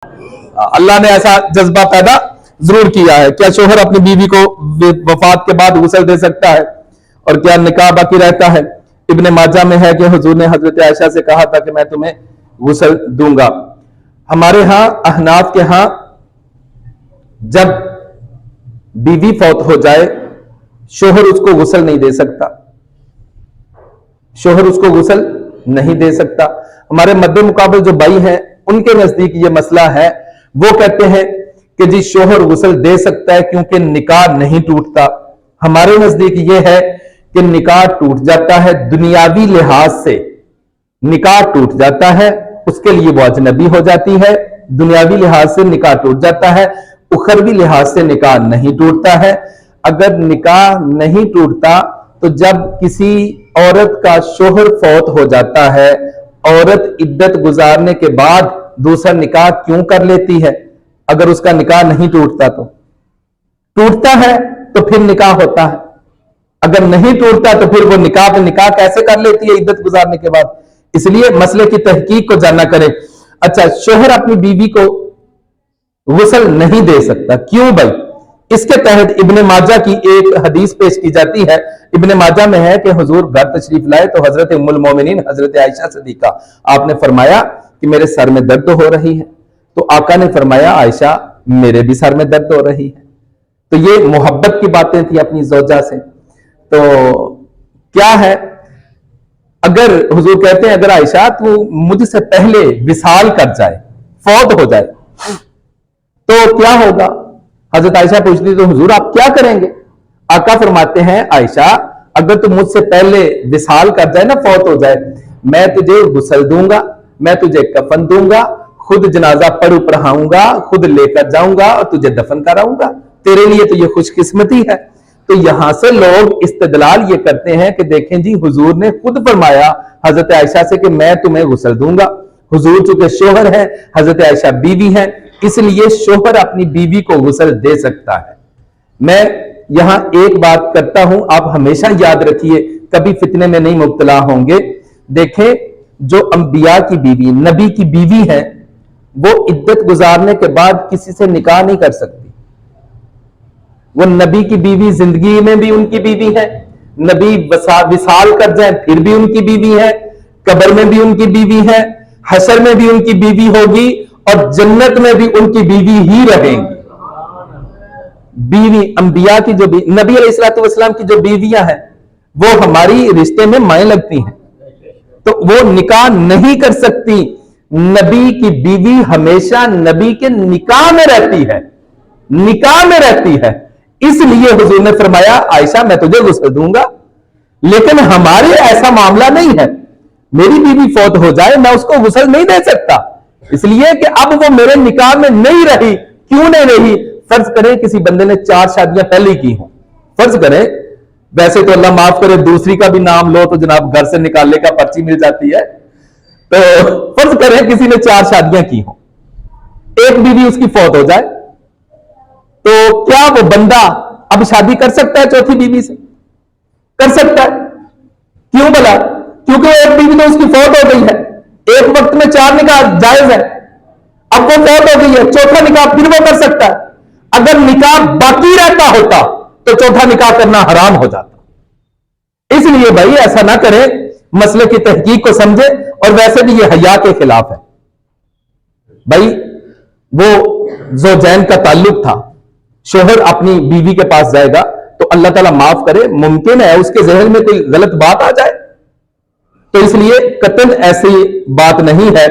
اللہ نے ایسا جذبہ پیدا ضرور کیا ہے. کیا شوہر اپنی بیوی کو وفات کے بعد غسل دے سکتا ہے اور کیا نکاح باقی رہتا ہے؟ ابن ماجہ میں ہے کہ حضور نے حضرت عائشہ سے کہا تھا کہ میں تمہیں غسل دوں گا. ہمارے ہاں احناف کے ہاں جب بیوی فوت ہو جائے شوہر اس کو غسل نہیں دے سکتا. شوہر اس کو غسل نہیں دے سکتا. ہمارے مد مقابل جو بھائی ہیں ان کے نزدیک یہ مسئلہ ہے. وہ کہتے ہیں کہ جی شوہر غسل دے سکتا ہے کیونکہ نکاح نہیں ٹوٹتا. ہمارے نزدیک یہ ہے کہ نکاح ٹوٹ جاتا ہے دنیاوی لحاظ سے. نکاح ٹوٹ جاتا ہے, اس کے لیے وہ اجنبی ہو جاتی ہے. دنیاوی لحاظ سے نکاح ٹوٹ جاتا ہے, اخروی لحاظ سے نکاح نہیں ٹوٹتا ہے. اگر نکاح نہیں ٹوٹتا تو جب کسی عورت کا شوہر فوت ہو جاتا ہے, عورت عدت گزارنے کے بعد دوسرا نکاح کیوں کر لیتی ہے؟ اگر اس کا نکاح نہیں ٹوٹتا تو ٹوٹتا ہے تو پھر نکاح ہوتا ہے. اگر نہیں ٹوٹتا تو پھر وہ نکاح پہ نکاح کیسے کر لیتی ہے عدت گزارنے کے بعد؟ اس لیے مسئلے کی تحقیق کو جاننا کرے. اچھا, شوہر اپنی بیوی کو غسل نہیں دے سکتا, کیوں بھائی؟ اس کے تحت ابن ماجہ کی ایک حدیث پیش کی جاتی ہے. ابن ماجہ میں ہے کہ حضور گھر تشریف لائے تو حضرت ام المومنین حضرت عائشہ صدیقہ آپ نے فرمایا کہ میرے سر میں درد ہو رہی ہے. تو آقا نے فرمایا عائشہ میرے بھی سر میں درد ہو رہی ہے. تو یہ محبت کی باتیں تھی اپنی زوجہ سے. تو کیا ہے اگر حضور کہتے ہیں اگر عائشہ تو مجھ سے پہلے وصال کر جائے, فوت ہو جائے تو کیا ہوگا؟ حضرت عائشہ پوچھتی تو حضور آپ کیا کریں گے؟ آقا فرماتے ہیں عائشہ اگر تو مجھ سے پہلے وصال کر جائے نا, فوت ہو جائے, میں تجھے غسل دوں گا, میں تجھے کفن دوں گا, خود جنازہ پڑھاؤں گا, خود لے کر جاؤں گا اور تجھے دفن کراؤں گا. تیرے لیے تو یہ خوش قسمتی ہے. تو یہاں سے لوگ استدلال یہ کرتے ہیں کہ دیکھیں جی حضور نے خود فرمایا حضرت عائشہ سے کہ میں تمہیں غسل دوں گا. حضور چونکہ شوہر ہے, حضرت عائشہ بیوی ہے, اس لیے شوہر اپنی بیوی کو غسل دے سکتا ہے. میں یہاں ایک بات کرتا ہوں, آپ ہمیشہ یاد رکھیے, کبھی فتنے میں نہیں مبتلا ہوں گے. دیکھیں جو انبیاء کی بیوی, نبی کی بیوی ہے, وہ عدت گزارنے کے بعد کسی سے نکاح نہیں کر سکتی. وہ نبی کی بیوی زندگی میں بھی ان کی بیوی ہے, نبی وصال کر جائیں پھر بھی ان کی بیوی ہے, قبر میں بھی ان کی بیوی ہے, حشر میں بھی ان کی بیوی ہوگی اور جنت میں بھی ان کی بیوی ہی رہیں گی. بیوی انبیاء کی جو نبی علیہ الصلوۃ والسلام کی جو بیویاں ہیں وہ ہماری رشتے میں مائیں لگتی ہیں, تو وہ نکاح نہیں کر سکتی. نبی کی بیوی ہمیشہ نبی کے نکاح میں رہتی ہے, نکاح میں رہتی ہے. اس لیے حضور نے فرمایا عائشہ میں تجھے غسل دوں گا. لیکن ہمارے ایسا معاملہ نہیں ہے, میری بیوی فوت ہو جائے میں اس کو غسل نہیں دے سکتا, اس لیے کہ اب وہ میرے نکاح میں نہیں رہی. کیوں نہیں رہی؟ فرض کریں کسی بندے نے 4 شادیاں پہلے کی ہوں, فرض کریں, ویسے تو اللہ معاف کرے دوسری کا بھی نام لو تو جناب گھر سے نکالنے کا پرچی مل جاتی ہے. تو فرض کریں کسی نے 4 شادیاں کی ہوں, ایک بیوی اس کی فوت ہو جائے, تو کیا وہ بندہ اب شادی کر سکتا ہے چوتھی بیوی سے؟ کر سکتا ہے. کیوں بلا؟ کیونکہ وہ ایک بیوی تو اس کی فوت ہو گئی ہے, ایک وقت میں 4 نکاح جائز ہے. اب وہ فوت ہو گئی ہے, چوتھا نکاح پھر وہ کر سکتا ہے. اگر نکاح باقی رہتا ہوتا تو چوتھا نکاح کرنا حرام ہو جاتا. اس لیے بھائی ایسا نہ کریں, مسئلے کی تحقیق کو سمجھے. اور ویسے بھی یہ حیا کے خلاف ہے بھائی. وہ زوجین کا تعلق تھا, شوہر اپنی بیوی کے پاس جائے گا تو اللہ تعالیٰ معاف کرے ممکن ہے اس کے ذہن میں کوئی غلط بات آ جائے, تو اس لیے قطعاً ایسی بات نہیں ہے.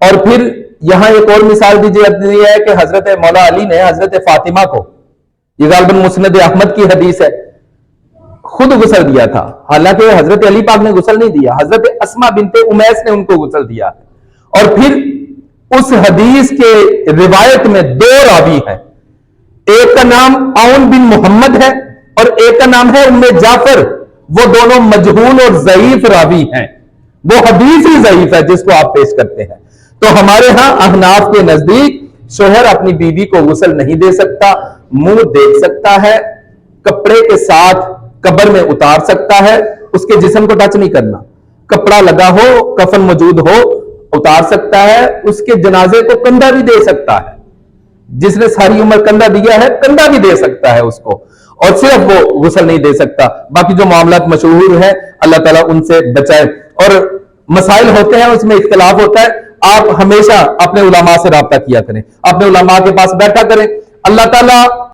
اور پھر یہاں ایک اور مثال دی ہے کہ حضرت مولا علی نے حضرت فاطمہ کو, یہ غالباً مسند احمد کی حدیث ہے, خود غسل دیا تھا. حالانکہ حضرت علی پاک نے غسل نہیں دیا, حضرت اسما بنت امیس نے ان کو غسل دیا. اور پھر اس حدیث کے روایت میں 2 راوی ہیں, ایک کا نام عون بن محمد ہے اور ایک کا نام ہے ام جعفر. وہ دونوں مجہول اور ضعیف راوی ہیں, وہ حدیث ہی ضعیف ہے جس کو آپ پیش کرتے ہیں. تو ہمارے ہاں احناف کے نزدیک شوہر اپنی بیوی کو غسل نہیں دے سکتا, منہ دیکھ سکتا ہے, کپڑے کے ساتھ قبر میں اتار سکتا ہے, اس کے جسم کو ٹچ نہیں کرنا. کپڑا لگا ہو, کفن موجود ہو, اتار سکتا ہے، اس کے جنازے کو کندھا بھی دے سکتا ہے. جس نے ساری عمر کندھا دیا ہے کندھا بھی دے سکتا ہے اس کو، اور صرف وہ غسل نہیں دے سکتا. باقی جو معاملات مشہور ہیں اللہ تعالیٰ ان سے بچائے. اور مسائل ہوتے ہیں اس میں اختلاف ہوتا ہے، آپ ہمیشہ اپنے علماء سے رابطہ کیا کریں، اپنے علماء کے پاس بیٹھا کریں. اللہ تعالیٰ